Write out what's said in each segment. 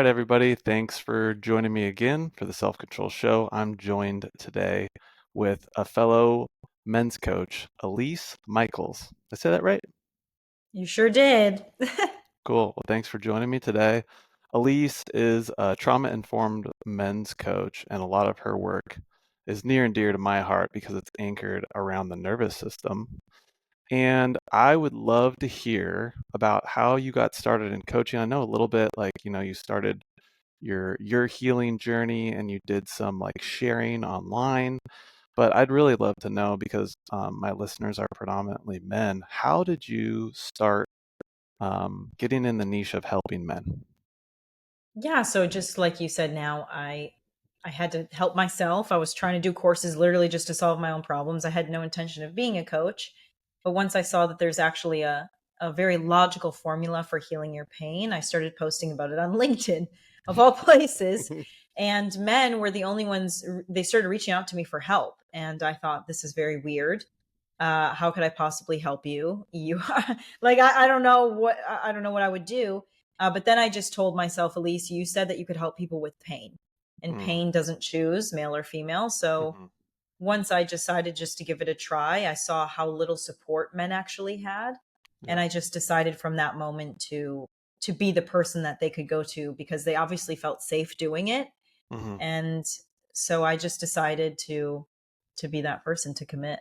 right, everybody. Thanks for joining me again for the Self Control Show. I'm joined today with a fellow men's coach, Elise Micheals. Did I say that right? You sure did. Cool. Well, thanks for joining me today. Elise is a trauma-informed men's coach, and a lot of her work is near and dear to my heart because it's anchored around the nervous system. And I would love to hear about how you got started in coaching. I know a little bit, like, you started your healing journey and you did some like sharing online, but I'd really love to know because my listeners are predominantly men. How did you start getting in the niche of helping men? Yeah, so just like you said now, I had to help myself. I was trying to do courses literally just to solve my own problems. I had no intention of being a coach. But once I saw that there's actually a very logical formula for healing your pain, I started posting about it on LinkedIn of all places. And men were the only ones, they started reaching out to me for help. And I thought, this is very weird. How could I possibly help you? You like I don't know what I don't know what I would do. But then I just told myself, Elise, you said that you could help people with pain, and Mm, pain doesn't choose male or female. So mhm. once I decided just to give it a try, I saw how little support men actually had, and Yeah. I just decided from that moment to be the person that they could go to because they obviously felt safe doing it, Hmm. and so I just decided to be that person to commit.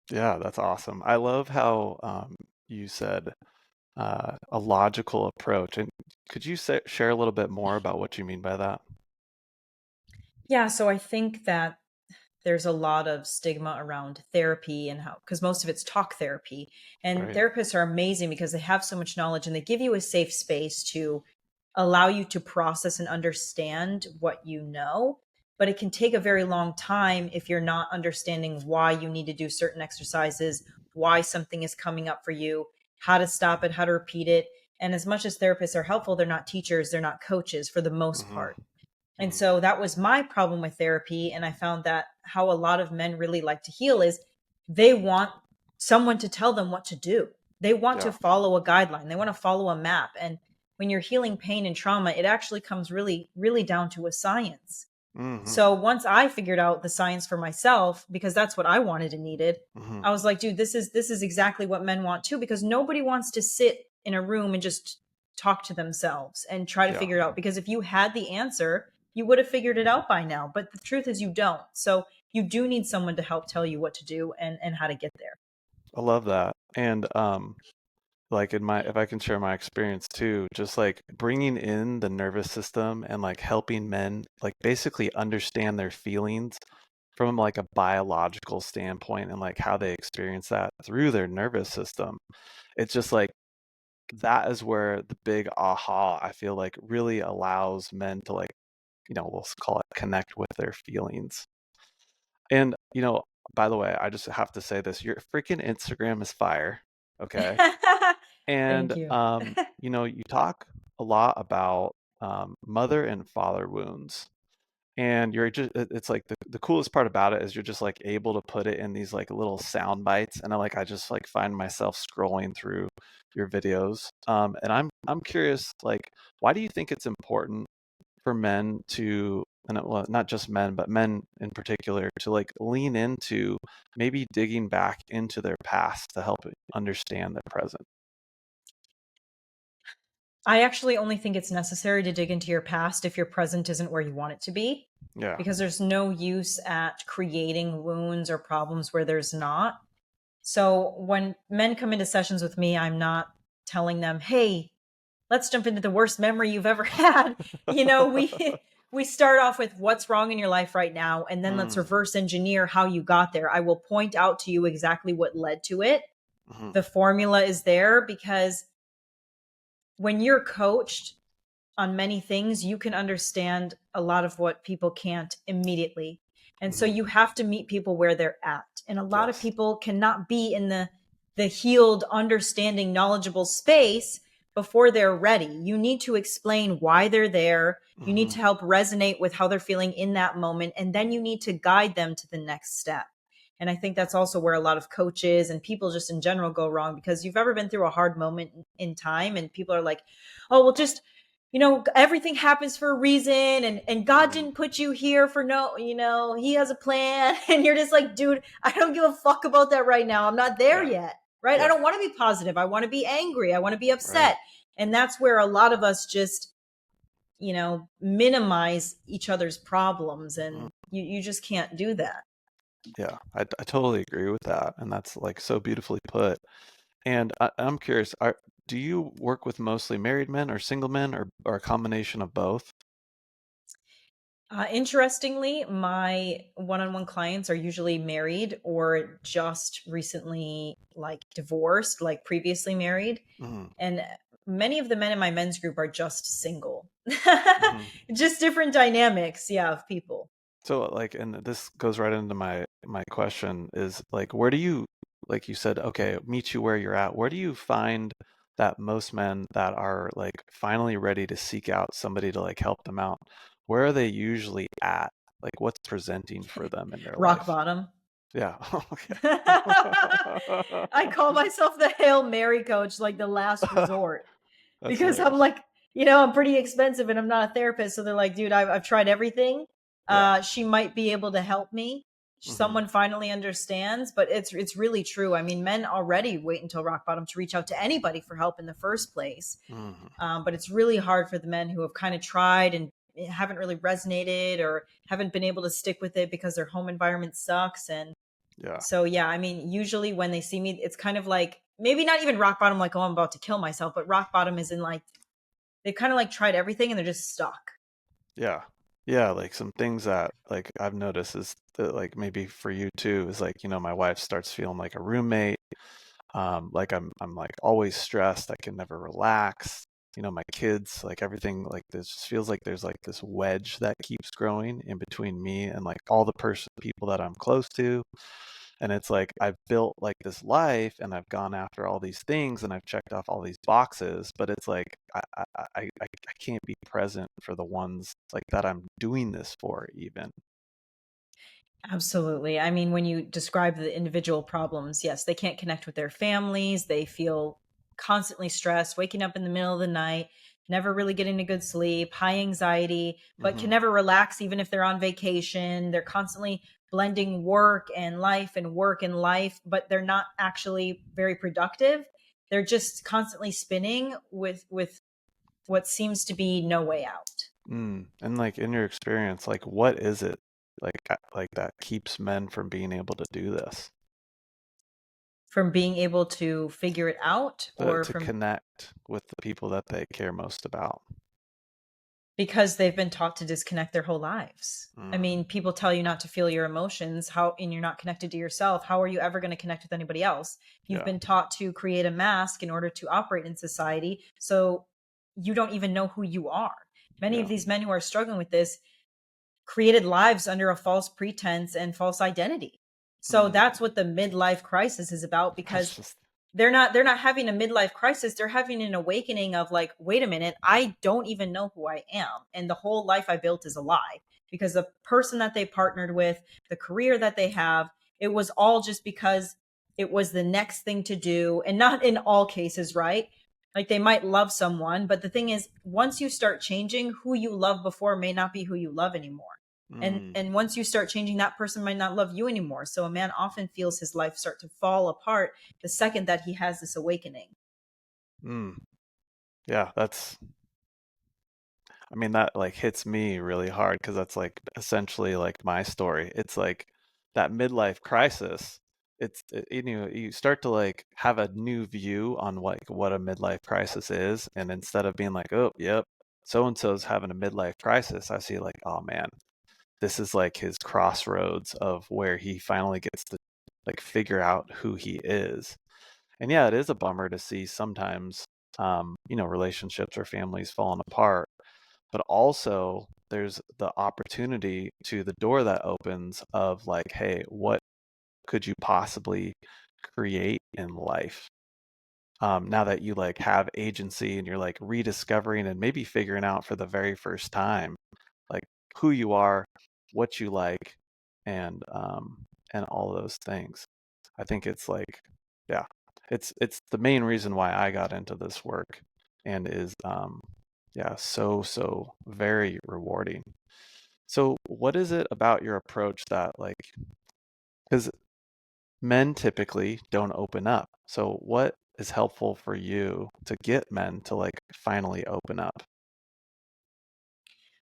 Yeah, that's awesome. I love how you said a logical approach. And could you share a little bit more about what you mean by that? Yeah, so I think that there's a lot of stigma around therapy and how, because most of it's talk therapy. And Right. therapists are amazing because they have so much knowledge and they give you a safe space to allow you to process and understand what you know. But it can take a very long time if you're not understanding why you need to do certain exercises, why something is coming up for you, how to stop it, how to repeat it. And as much as therapists are helpful, they're not teachers, they're not coaches for the most Hmm. part. And Hmm. so that was my problem with therapy. And I found that how a lot of men really like to heal is they want someone to tell them what to do. They want to Yeah. follow a guideline, they want to follow a map. And when you're healing pain and trauma, it actually comes really, really down to a science. Hmm. So once I figured out the science for myself, because that's what I wanted and needed, Hmm. I was like, dude, this is exactly what men want too, because nobody wants to sit in a room and just talk to themselves and try to Yeah. figure it out. Because if you had the answer, you would have figured it out by now. But the truth is you don't. So you do need someone to help tell you what to do and how to get there. I love that. And like in my, if I can share my experience too, just like bringing in the nervous system and like helping men like basically understand their feelings from like a biological standpoint and like how they experience that through their nervous system. It's just like that is where the big aha I feel like really allows men to like, we'll call it connect with their feelings. And, by the way, I just have to say this, your freaking Instagram is fire. Okay. Thank And, you. you talk a lot about mother and father wounds. And you're just, it's like the coolest part about it is you're just like able to put it in these like little sound bites. And I just like find myself scrolling through your videos. And I'm curious, like, why do you think it's important for men to, and well, not just men, but men in particular, to like lean into maybe digging back into their past to help understand the present? I actually only think it's necessary to dig into your past if your present isn't where you want it to be, Yeah. because there's no use at creating wounds or problems where there's not. So when men come into sessions with me, I'm not telling them, "Hey, let's jump into the worst memory you've ever had." We start off with what's wrong in your life right now, and then let's Mm, reverse engineer how you got there. I will point out to you exactly what led to it. mhm, The formula is there because when you're coached on many things, you can understand a lot of what people can't immediately. And so mhm. you have to meet people where they're at. And a lot of Yes. people cannot be in the healed, understanding, knowledgeable space before they're ready. You need to explain why they're there. You need Hmm. to help resonate with how they're feeling in that moment. And then you need to guide them to the next step. And I think that's also where a lot of coaches and people just in general go wrong because you've ever been through a hard moment in time and people are like, oh, well, just everything happens for a reason, and God Mm, didn't put you here for no, he has a plan. And you're just like, dude, I don't give a fuck about that right now. I'm not there yeah, yet. Right? I yeah, don't want to be positive. I want to be angry. I want to be right. upset. And that's where a lot of us just, minimize each other's problems, Mm, and you just can't do that. yeah, I totally agree with that, and that's like so beautifully put. And I'm curious, do you work with mostly married men or single men or a combination of both? Interestingly, my one-on-one clients are usually married or just recently like divorced, like previously married. Mm, And many of the men in my men's group are just single. hmm. Just different dynamics, yeah, of people. So like, and this goes right into my question is like, where do you, like you said, okay, meet you where you're at. Where do you find that most men that are like finally ready to seek out somebody to like help them out, where are they usually at? Like, what's presenting for them in their Rock life? bottom. Yeah. Okay. I call myself the Hail Mary coach, like the last resort. That's Because I'm hilarious. like, I'm pretty expensive and I'm not a therapist. So they're like, dude, I've tried everything. Yeah. She might be able to help me. Hmm. Someone finally understands, but it's really true. I mean, men already wait until rock bottom to reach out to anybody for help in the first place. Hmm. But it's really hard for the men who have kind of tried and it haven't really resonated or haven't been able to stick with it because their home environment sucks. And Yeah. so, yeah, I mean, usually when they see me, it's kind of like maybe not even rock bottom, like, oh, I'm about to kill myself, but rock bottom is in like they've kind of like tried everything and they're just stuck. Yeah. Yeah, like some things that like I've noticed is that like maybe for you too is like, my wife starts feeling like a roommate. Like I'm like always stressed. I can never relax. My kids, like everything like this just feels like there's like this wedge that keeps growing in between me and like all the people that I'm close to. And it's like I've built like this life and I've gone after all these things and I've checked off all these boxes, but it's like I can't be present for the ones like that I'm doing this for even. Absolutely. I mean, when you describe the individual problems, yes, they can't connect with their families. They feel constantly stressed, waking up in the middle of the night, never really getting a good sleep, high anxiety, but can Hmm. never relax even if they're on vacation. They're constantly blending work and life, but they're not actually very productive. They're just constantly spinning with what seems to be no way out. And like in your experience, like what is it like that keeps men from being able to do this? From being able to figure it out or To from connect with the people that they care most about. because they've been taught to disconnect their whole lives. I Mm, mean, people tell you not to feel your emotions, how and you're not connected to yourself. How are you ever going to connect with anybody else? You've yeah, been taught to create a mask in order to operate in society, so you don't even know who you are. Many of yeah. these men who are struggling with this created lives under a false pretense and false identity. So Mm, that's what the midlife crisis is about, that's because just they're not having a midlife crisis, they're having an awakening of like, wait a minute, I don't even know who I am, and the whole life I built is a lie, because the person that they partnered with, the career that they have, it was all just because it was the next thing to do. And not in all cases, right? Like, they might love someone, but the thing is, once you start changing, who you loved before may not be who you love anymore. and mm, and once you start changing, that person might not love you anymore. So a man often feels his life start to fall apart the second that he has this awakening. mm. Yeah, I mean that like hits me really hard because that's like essentially like my story. It's like that midlife crisis. You start to like have a new view on what a midlife crisis is, and instead of being like, oh, yep, so and so's having a midlife crisis, I see like, oh man, this is like his crossroads of where he finally gets to like figure out who he is. And yeah, it is a bummer to see sometimes, relationships or families falling apart, but also there's the opportunity to the door that opens of like, hey, what could you possibly create in life? Now that you like have agency and you're like rediscovering and maybe figuring out for the very first time like who you are, what you like, and all of those things. I think it's like, yeah, it's the main reason why I got into this work, and is Yeah, so very rewarding. So what is it about your approach that like, because men typically don't open up. So what is helpful for you to get men to like finally open up?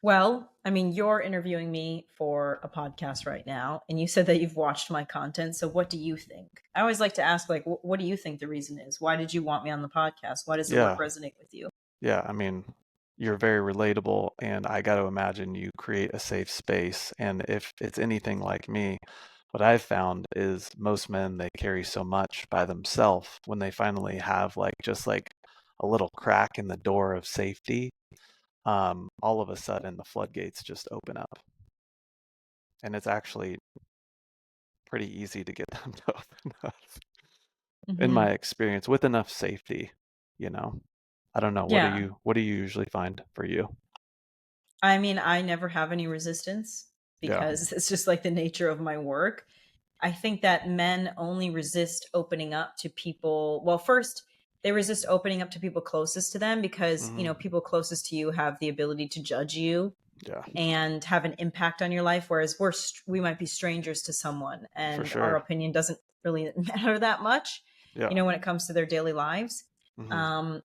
Well, I mean, you're interviewing me for a podcast right now, and you said that you've watched my content. So, what do you think? I always like to ask, like, what do you think the reason is? Why did you want me on the podcast? Why does the work Yeah, resonate with you? yeah. I mean, you're very relatable, and I got to imagine you create a safe space. And if it's anything like me, what I've found is most men, they carry so much by themselves when they finally have like just like a little crack in the door of safety, all of a sudden the floodgates just open up. And it's actually pretty easy to get them to open up in Hmm. my experience with enough safety, you know. I don't know. Yeah. What do you usually find for you? I mean, I never have any resistance Yeah. because it's just like the nature of my work. I think that men only resist opening up to people. Well, first, they resist opening up to people closest to them because, Hmm. people closest to you have the ability to judge you Yeah, and have an impact on your life, whereas we might be strangers to someone for and our sure. opinion doesn't really matter that much, Yeah. when it comes to their daily lives. Hmm. um,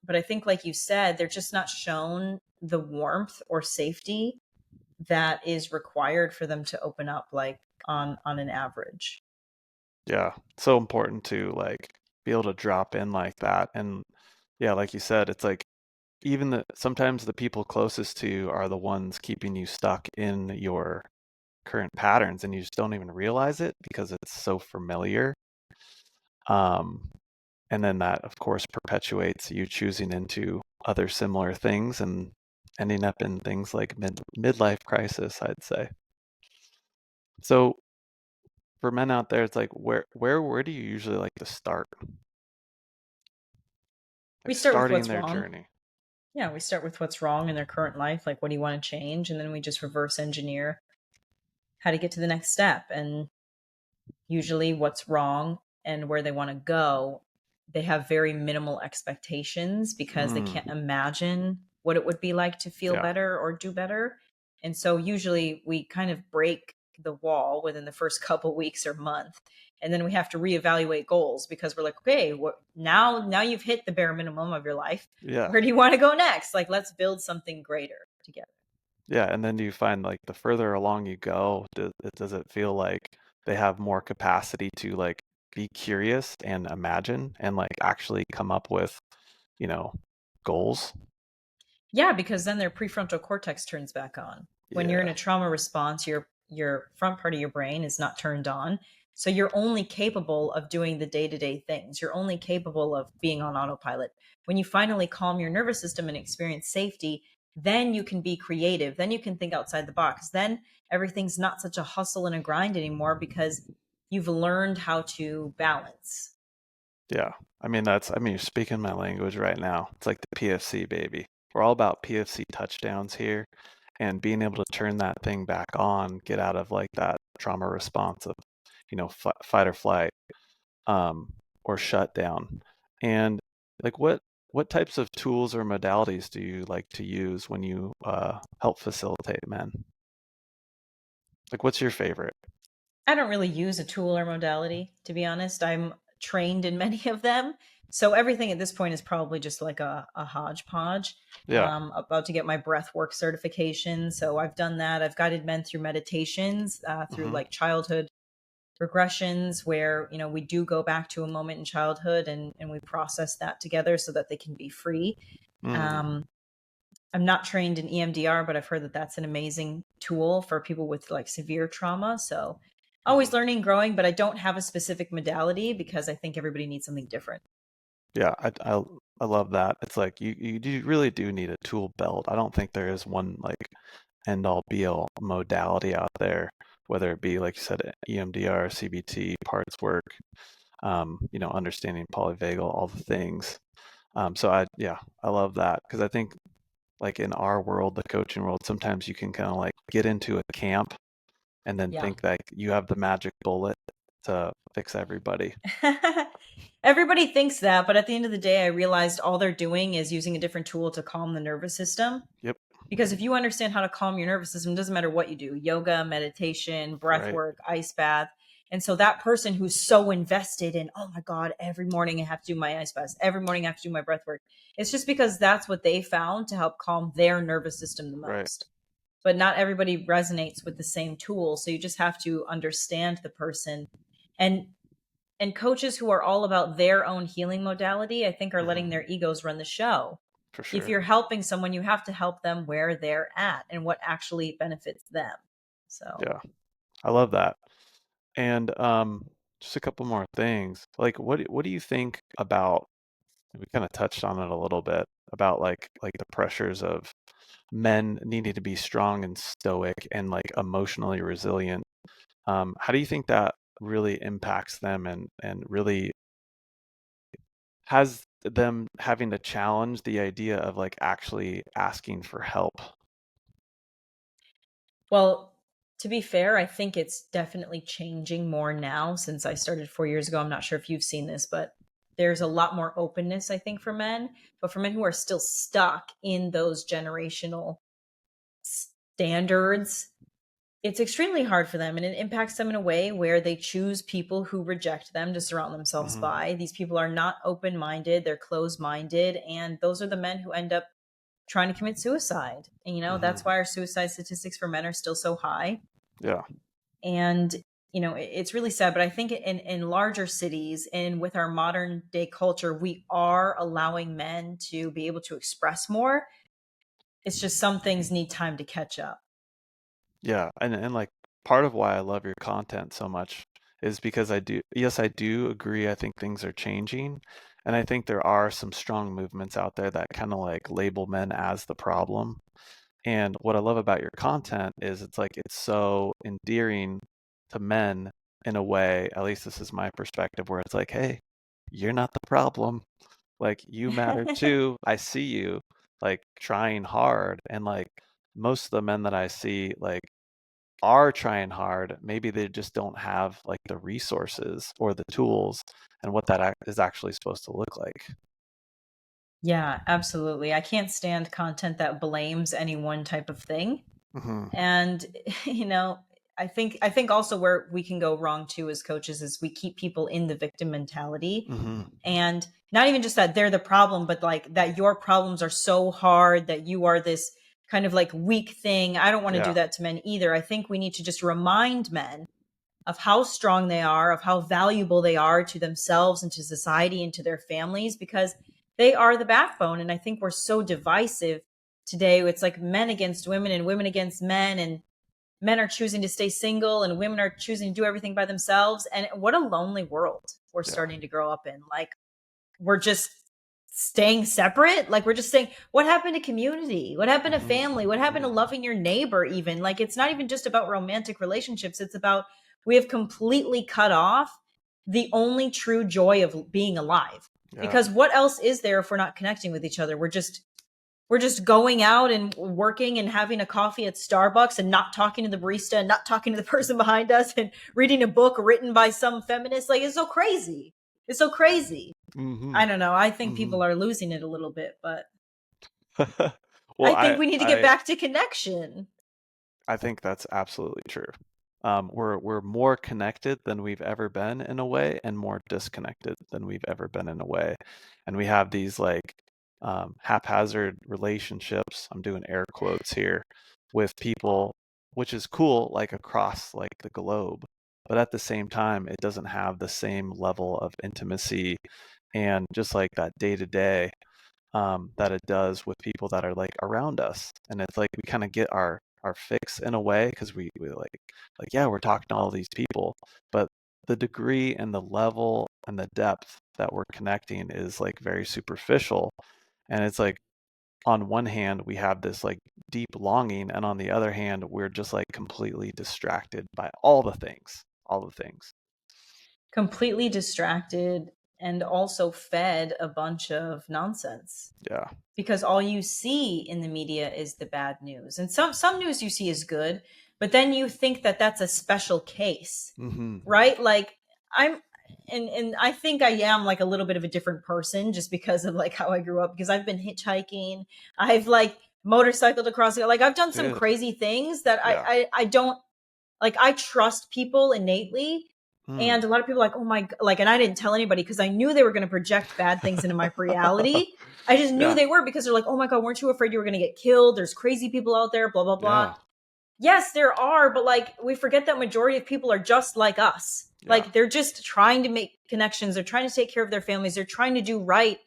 but I think, like you said, they're just not shown the warmth or safety that is required for them to open up, like on an average. Yeah. So important to like be able to drop in like that. And yeah, like you said, it's like even sometimes the people closest to you are the ones keeping you stuck in your current patterns and you just don't even realize it because it's so familiar. Um, and then that of course perpetuates you choosing into other similar things and ending up in things like midlife crisis, I'd say. So for men out there, it's like where do you usually like to start? We Like start with starting what's their wrong. journey. Yeah, we start with what's wrong in their current life, like what do you want to change, and then we just reverse engineer how to get to the next step. And usually what's wrong and where they want to go, they have very minimal expectations because they can't Mm, imagine what it would be like to feel yeah. better or do better. And so usually we kind of break the wall within the first couple weeks or month. And then we have to reevaluate goals because we're like, okay, what now you've hit the bare minimum of your life. Yeah. Where do you want to go next? Like, let's build something greater together. Yeah, and then do you find like the further along you go, does it feel like they have more capacity to like be curious and imagine and like actually come up with, you know, goals? Yeah, because then their prefrontal cortex turns back on. When you're in Yeah. a trauma response, your front part of your brain is not turned on. So you're only capable of doing the day-to-day things. You're only capable of being on autopilot. When you finally calm your nervous system and experience safety, then you can be creative. Then you can think outside the box. Then everything's not such a hustle and a grind anymore because you've learned how to balance. Yeah. I mean, you're speaking my language right now. It's like the PFC baby. We're all about PFC touchdowns here and being able to turn that thing back on, get out of like that trauma response of, fight or flight, um, or shut down. And like what types of tools or modalities do you like to use when you help facilitate men? Like what's your favorite? I don't really use a tool or modality, to be honest. I'm trained in many of them. So everything at this point is probably just like a hodgepodge. Yeah. About to get my breath work certification. So I've done that. I've guided men through meditations, through Hmm. like childhood regressions where, we do go back to a moment in childhood and we process that together so that they can be free. Mm, Um, I'm not trained in EMDR, but I've heard that that's an amazing tool for people with like severe trauma. So always hmm. learning, growing, but I don't have a specific modality because I think everybody needs something different. Yeah, I love that. It's like really do need a tool belt. I don't think there is one like end all be all modality out there, whether it be like you said, EMDR, CBT, parts work, understanding polyvagal, all the things. So I love that because I think like in our world, the coaching world, sometimes you can kind of like get into a camp and then Yeah. think that you have the magic bullet to fix everybody. Everybody thinks that, but at the end of the day, I realized all they're doing is using a different tool to calm the nervous system. Yep. Because if you understand how to calm your nervous system, it doesn't matter what you do, yoga, meditation, breath Right. work, ice bath. And so that person who's so invested in, oh my God, every morning I have to do my ice bath, every morning I have to do my breath work. It's just because that's what they found to help calm their nervous system the Right. most. But not everybody resonates with the same tool. So you just have to understand the person. And coaches who are all about their own healing modality, I think, are letting Hmm. their egos run the show. For If sure. you're helping someone, you have to help them where they're at and what actually benefits them. So, Yeah. I love that. And just a couple more things. Like what do you think about, we kind of touched on it a little bit, about like the pressures of men needing to be strong and stoic and like emotionally resilient. How do you think that really impacts them and really has them having to challenge the idea of like actually asking for help? well, to be fair, I think it's definitely changing more now since I started 4 years ago. I'm not sure if you've seen this, but there's a lot more openness, I think, for men. But for men who are still stuck in those generational standards, it's extremely hard for them, and it impacts them in a way where they choose people who reject them to surround themselves Hmm. by. These people are not open minded, they're closed minded, and those are the men who end up trying to commit suicide. And, that's Hmm. why our suicide statistics for men are still so high. Yeah. And, it's really sad, but I think in larger cities and with our modern day culture, we are allowing men to be able to express more. It's just some things need time to catch up. Yeah, and like part of why I love your content so much is because yes, I do agree. I think things are changing, and I think there are some strong movements out there that kind of like label men as the problem. And what I love about your content is it's like it's so endearing to men in a way, at least this is my perspective, where it's like, hey, you're not the problem. Like you matter too. I see you like trying hard, and like most of the men that I see like are trying hard, maybe they just don't have like the resources or the tools and what that is actually supposed to look like. Yeah, absolutely. I can't stand content that blames any one type of thing. Hmm. And you know, I think also where we can go wrong too as coaches is we keep people in the victim mentality, Hmm. and not even just that they're the problem, but like that your problems are so hard that you are this kind of like weak thing. I don't want to do Yeah. that to men either. I think we need to just remind men of how strong they are, of how valuable they are to themselves and to society and to their families, because they are the backbone. And I think we're so divisive today. It's like men against women and women against men, and men are choosing to stay single and women are choosing to do everything by themselves. And what a lonely world we're Yeah. starting to grow up in. Like, we're just staying separate. Like, we're just saying, what happened to community? What happened to Hmm. family? What happened to loving your neighbor? Even like, it's not even just about romantic relationships. It's about, we have completely cut off the only true joy of being alive. Yeah. Because what else is there if we're not connecting with each other? We're just going out and working and having a coffee at Starbucks and not talking to the barista and not talking to the person behind us and reading a book written by some feminist. Like, it's so crazy. It's so crazy. Hmm. I don't know. I think Hmm. people are losing it a little bit, but Well, I think we need to get back to connection. I think that's absolutely true. We're more connected than we've ever been in a way, and more disconnected than we've ever been in a way. And we have these like haphazard relationships. I'm doing air quotes here with people, which is cool, like across like the globe. But at the same time, it doesn't have the same level of intimacy and just like that day to day that it does with people that are like around us. And it's like we kind of get our fix in a way because we like yeah, we're talking to all these people, but the degree and the level and the depth that we're connecting is like very superficial. And it's like on one hand we have this like deep longing, and on the other hand we're just like completely distracted by all the things. Completely distracted and also fed a bunch of nonsense, Yeah. because all you see in the media is the bad news. And some news you see is good, but then you think that that's a special case, Hmm. right? Like, I'm and I think I am like a little bit of a different person just because of like how I grew up, because I've been hitchhiking, I've like motorcycled across, like I've done some Dude. crazy things that Yeah. I don't like. I trust people innately. Hmm. And a lot of people are like, oh my, like, and I didn't tell anybody because I knew they were going to project bad things into my reality. I just knew Yeah. they were, because they're like, oh my God, weren't you afraid you were going to get killed? There's crazy people out there, blah, blah, blah. Yeah. Yes, there are, but like we forget that majority of people are just like us. Yeah. Like they're just trying to make connections. They're trying to take care of their families. They're trying to do right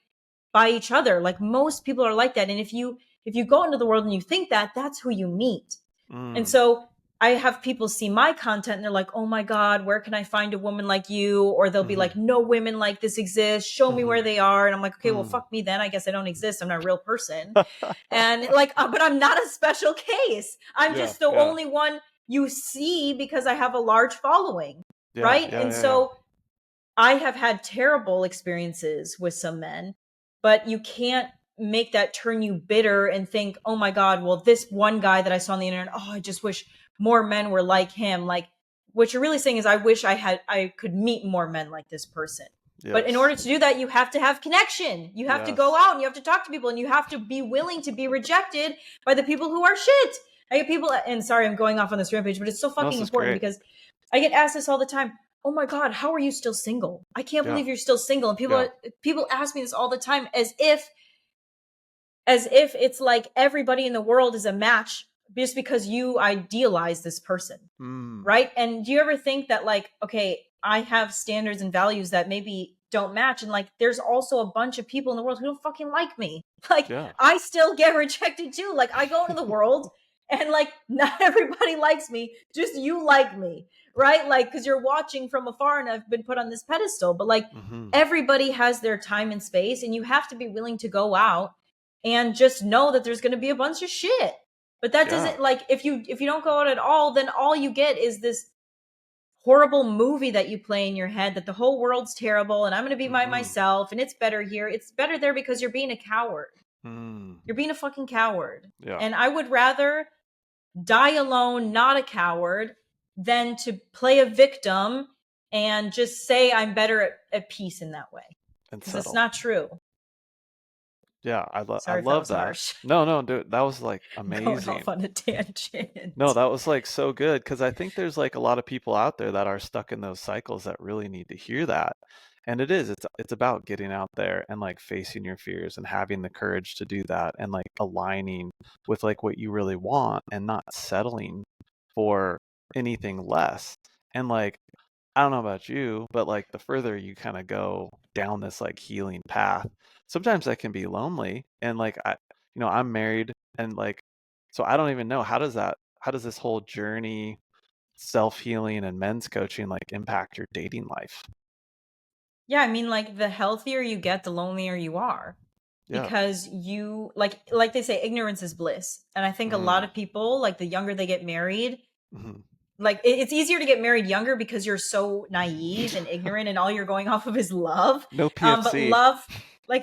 by each other. Like most people are like that. And if you go into the world and you think that, that's who you meet. And Mm. so I have people see my content and they're like, oh my God, where can I find a woman like you? Or they'll be Mm-hmm. like, no women like this exist. Show me Mm-hmm. where they are. And I'm like, okay, well, Mm. fuck me then. I guess I don't exist. I'm not a real person. And like, but I'm not a special case. I'm Yeah. just the Yeah. only one you see because I have a large following. Yeah. Right. Yeah. And Yeah. Yeah. so I have had terrible experiences with some men, but you can't make that turn you bitter and think, oh my God, well, this one guy that I saw on the internet, oh, I just wish more men were like him. Like, what you're really saying is, I wish I could meet more men like this person. But in Yes. order to do that, you have to have connection. You have to Yes. go out and you have to talk to people, and you have to be willing to be rejected by the people who are shit. I get people, and sorry, I'm going off on this rampage, but it's so No, fucking this is important great. because I get asked this all the time. Oh my God, how are you still single? I can't Yeah. believe you're still single. And Yeah. people ask me this all the time, as if it's like everybody in the world is a match just because you idealize this person. Mm. Right? And do you ever think that, like, okay, I have standards and values that maybe don't match, and like there's also a bunch of people in the world who don't fucking like me. Like Yeah. I still get rejected too. Like I go into the world and like not everybody likes me, just you like me, right? Like cuz you're watching from afar and I've been put on this pedestal, but like Mm-hmm. everybody has their time and space, and you have to be willing to go out and just know that there's going to be a bunch of shit. But that Yeah. doesn't, like, if you don't go out at all, then all you get is this horrible movie that you play in your head that the whole world's terrible and I'm going to be by Mm-hmm. myself and it's better here. It's better there because you're being a coward. Mm. You're being a fucking coward. Yeah. And I would rather die alone, not a coward, than to play a victim and just say I'm better at peace in that way. And Because it's settle. not true. Yeah. I Sorry if that love was that. harsh. No, no, dude, that was like Going off amazing. on a No, tangent. that was like so good because I think there's like a lot of people out there that are stuck in those cycles that really need to hear that. And it's about getting out there and like facing your fears and having the courage to do that and like aligning with like what you really want and not settling for anything less. And like I don't know about you, but like the further you kind of go down this like healing path, sometimes that can be lonely. And like I'm married and like so I don't even know how does this whole journey, self-healing and men's coaching like impact your dating life? Yeah, I mean, like the healthier you get, the lonelier you are, Yeah. because you like they say, ignorance is bliss. And I think a lot Mm. of people, like the younger they get married, Hmm. like it's easier to get married younger because you're so naive and ignorant, and all you're going off of is love. No But PFC.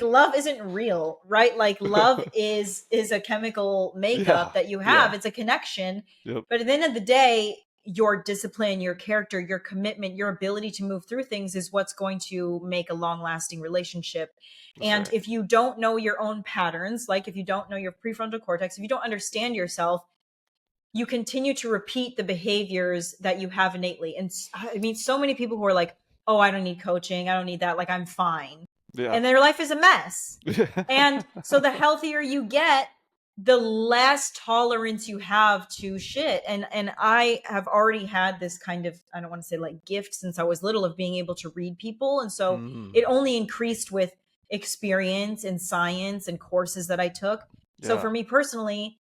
love isn't real, right? Like love is a chemical Yeah. makeup that you have. Yeah. It's a connection. Yep. But at the end of the day, your discipline, your character, your commitment, your ability to move through things is what's going to make a long lasting relationship. That's And right. if you don't know your own patterns, like if you don't know your prefrontal cortex, if you don't understand yourself, you continue to repeat the behaviors that you have innately. And I mean, so many people who are like, oh, I don't need coaching. I don't need that. Like, I'm fine. Yeah. And their life is a mess. And so the healthier you get, the less tolerance you have to shit. And I have already had this kind of, I don't want to say like gift since I was little, of being able to read people. And so Mm. it only increased with experience and science and courses that I took. So Yeah. for me personally,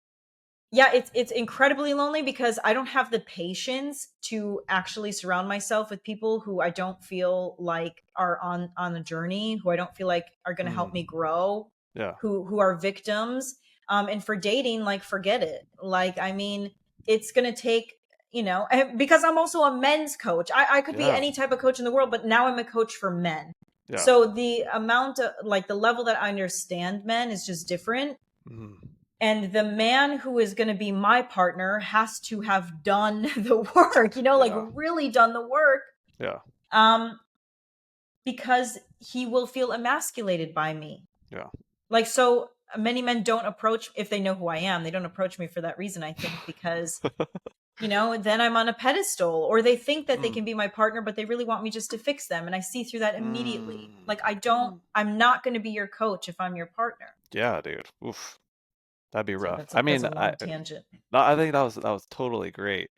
yeah, it's incredibly lonely because I don't have the patience to actually surround myself with people who I don't feel like are on a journey, who I don't feel like are going to help Mm. me grow, Yeah. who are victims. And for dating, like forget it. Like I mean, it's going to take, and because I'm also a men's coach. I could be Yeah. any type of coach in the world, but now I'm a coach for men. Yeah. So the amount of, like, the level that I understand men is just different. Mm. And the man who is going to be my partner has to have done the work, like Yeah. really done the work. Yeah. Um, because he will feel emasculated by me. Yeah. Like, so many men don't approach, if they know who I am, they don't approach me for that reason, I think, because, then I'm on a pedestal, or they think that they Mm. can be my partner, but they really want me just to fix them. And I see through that immediately. Like, Mm. I'm not going to be your coach if I'm your partner. Yeah, dude. Oof. That'd be So rough. that's I that's mean, a long tangent. no, I think that was totally great.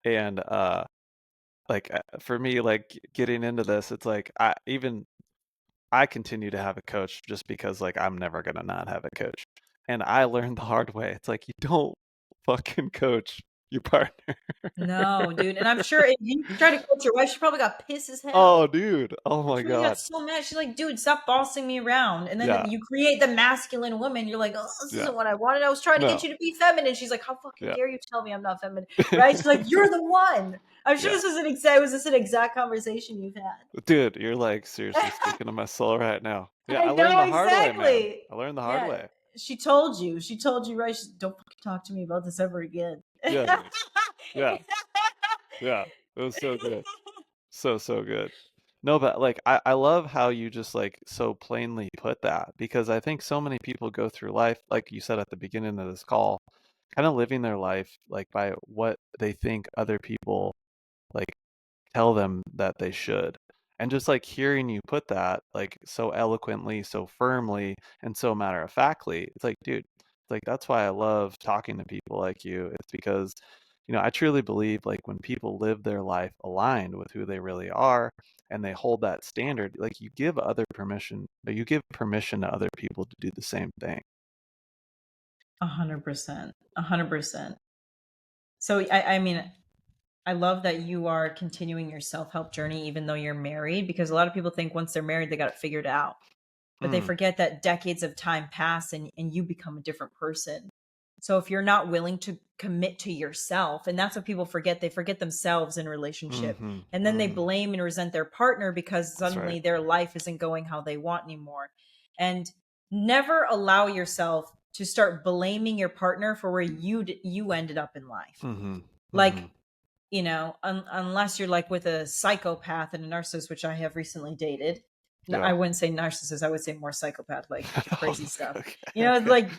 And like for me, like getting into this, it's like I continue to have a coach just because like I'm never gonna not have a coach. And I learned the hard way. It's like you don't fucking coach your partner. No, dude. And I'm sure if you try to coach your wife, she probably got pissed as Oh, hell. dude. Oh my She probably got God. so mad. She's like, dude, stop bossing me around. And then Yeah. you create the masculine woman. You're like, oh, this Yeah. isn't what I wanted. I was trying to get No. you to be feminine. She's like, how fucking Yeah. dare you tell me I'm not feminine? Right? She's like, you're the one. I'm sure Yeah. this is an exact conversation you've Dude, you're like seriously had. speaking to my soul right now. Yeah, I I learned know the hard way, man. exactly. I learned the hard Yeah. way. She told you. She told you, right? Don't fucking talk to me about this ever again. Yeah, dude. Yeah. Yeah. It was so good. So, so good. No, but like I love how you just like so plainly put that because I think so many people go through life, like you said at the beginning of this call, kind of living their life like by what they think other people like tell them that they should. And just like hearing you put that like so eloquently, so firmly, and so matter of factly, it's like, dude, it's like that's why I love talking to people like you. It's because, I truly believe like when people live their life aligned with who they really are and they hold that standard, like you give permission to other people to do the same thing. 100%. 100%. So I mean, I love that you are continuing your self-help journey even though you're married, because a lot of people think once they're married they got it figured out. But they Mm, forget that decades of time pass, and you become a different person. So if you're not willing to commit to yourself, and that's what people forget, they forget themselves in relationship. mm-hmm, And then they mm, blame and resent their partner because that's right. suddenly their life isn't going how they want anymore. And never allow yourself to start blaming your partner for where you ended up in life. Mm-hmm, mm-hmm. Like, unless you're like with a psychopath and a narcissist, which I have recently dated. No, I Yeah. wouldn't say narcissist. I would say more psychopath, like do crazy stuff. Okay, Like okay.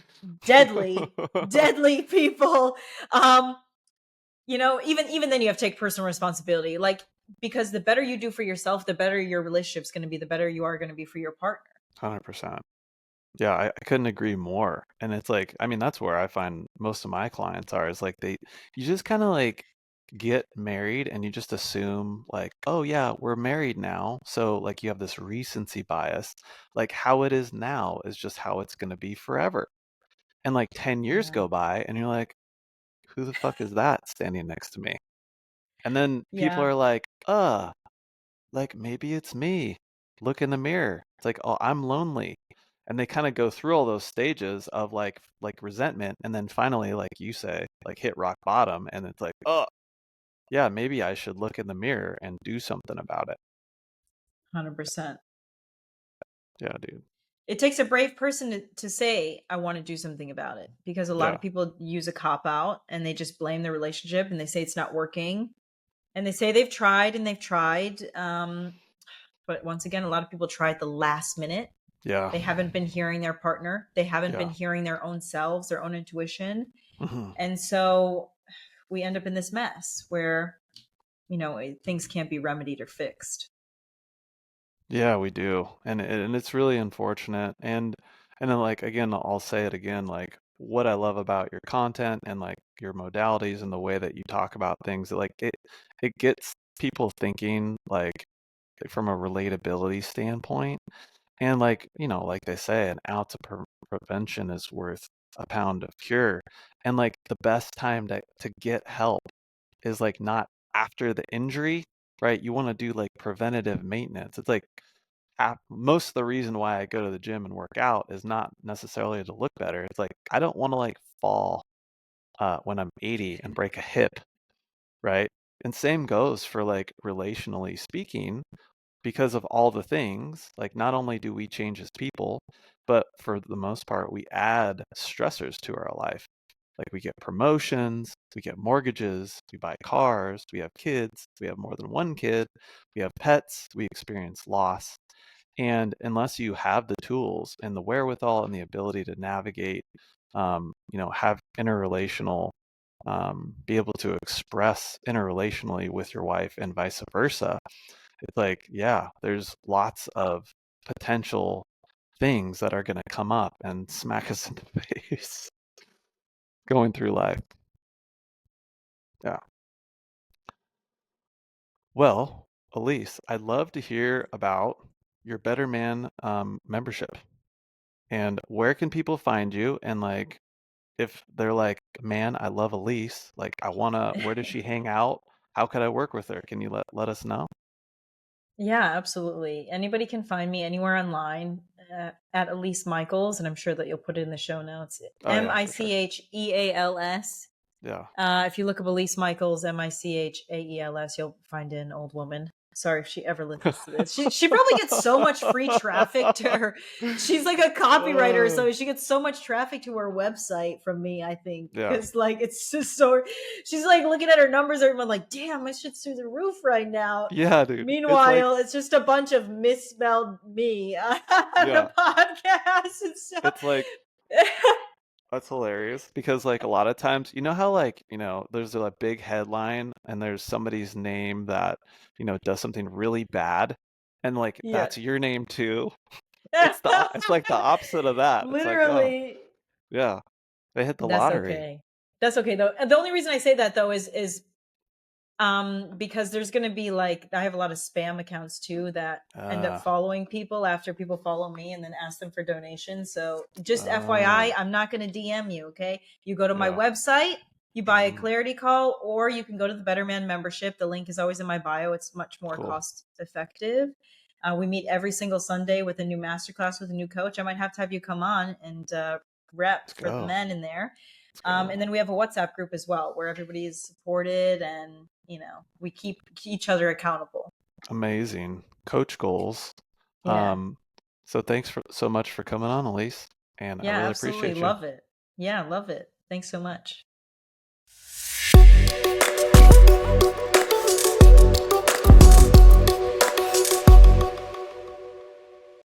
deadly, deadly people. Um, even then you have to take personal responsibility. Like, because the better you do for yourself, the better your relationship's going to be, the better you are going to be for your partner. 100%. Yeah, I couldn't agree more. And it's like, I mean, that's where I find most of my clients are is like you just kind of like get married and you just assume like, oh yeah, we're married now. So like you have this recency bias, like how it is now is just how it's going to be forever. And like 10 years Yeah. go by and you're like, who the fuck is that standing next to me? And then people Yeah. are like maybe it's me. Look in the mirror. It's like, oh, I'm lonely. And they kind of go through all those stages of like resentment and then finally, like you say, like hit rock bottom and it's like, oh, yeah, maybe I should look in the mirror and do something about it. 100%. Yeah, dude. It takes a brave person to say, I want to do something about it, because a lot Yeah. of people use a cop out and they just blame the relationship and they say it's not working. And they say they've tried and they've tried. But once again, a lot of people try at the last minute. Yeah. They haven't been hearing their partner, they haven't been Yeah. hearing their own selves, their own intuition. Hmm. And so we end up in this mess where, things can't be remedied or fixed. Yeah, we do. And it's really unfortunate. And then like again, I'll say it again, like what I love about your content and like your modalities and the way that you talk about things, like it gets people thinking like from a relatability standpoint. And like, like they say, an ounce of prevention is worth a pound of cure. And like the best time to get help is like not after the injury, right? You want to do like preventative maintenance. It's like most of the reason why I go to the gym and work out is not necessarily to look better. It's like I don't want to like fall when I'm 80 and break a hip, right? And same goes for like relationally speaking, because of all the things, like not only do we change as people, but for the most part, we add stressors to our life. Like we get promotions, we get mortgages, we buy cars, we have kids, we have more than one kid, we have pets, we experience loss. And unless you have the tools and the wherewithal and the ability to navigate, have interrelational, be able to express interrelationally with your wife and vice versa, it's like, yeah, there's lots of potential things that are going to come up and smack us in the face going through life. Yeah. Well, Elise, I'd love to hear about your Better Man membership. And where can people find you? And like, if they're like, man, I love Elise, like, where does she hang out? How could I work with her? Can you let us know? Yeah, absolutely. Anybody can find me anywhere online at Elise Michaels, and I'm sure that you'll put it in the show notes. Oh, yeah, for sure. Micheals. Yeah. If you look up Elise Michaels, Michaels, you'll find an old woman. Sorry if she ever listens to this. She probably gets so much free traffic to her. She's like a copywriter, Uh, so she gets so much traffic to her website from me, I think. yeah. Because like it's just so she's like looking at her numbers and I'm like, damn, my shit's through the roof right now. Yeah, dude. It's like, Meanwhile, it's just a bunch of misspelled me on yeah, the podcast. It's so it's like, that's hilarious because like a lot of times, you know how like, there's a big headline and there's somebody's name that, does something really bad and like yeah. that's your name too. It's like the opposite of that. It's like, oh, Literally. yeah, they hit the That's lottery. okay. That's okay though. And the only reason I say that though is because there's going to be like I have a lot of spam accounts too that end up Uh, following people after people follow me and then ask them for donations. So just FYI, oh, I'm not going to DM you, okay? You go to my yeah. website, you buy a Mm, clarity call, or you can go to the Better Man membership. The link is always in my bio. It's much more cool. cost effective. We meet every single Sunday with a new masterclass with a new coach. I might have to have you come on and rep Let's for the go. men in there. Let's And go. then we have a WhatsApp group as well where everybody is supported and, we keep each other accountable. Amazing. Coach goals. Yeah. Um, so thanks so much for coming on, Elise, and I Yeah, really absolutely. appreciate you. Love it. Yeah, love it. Thanks so much.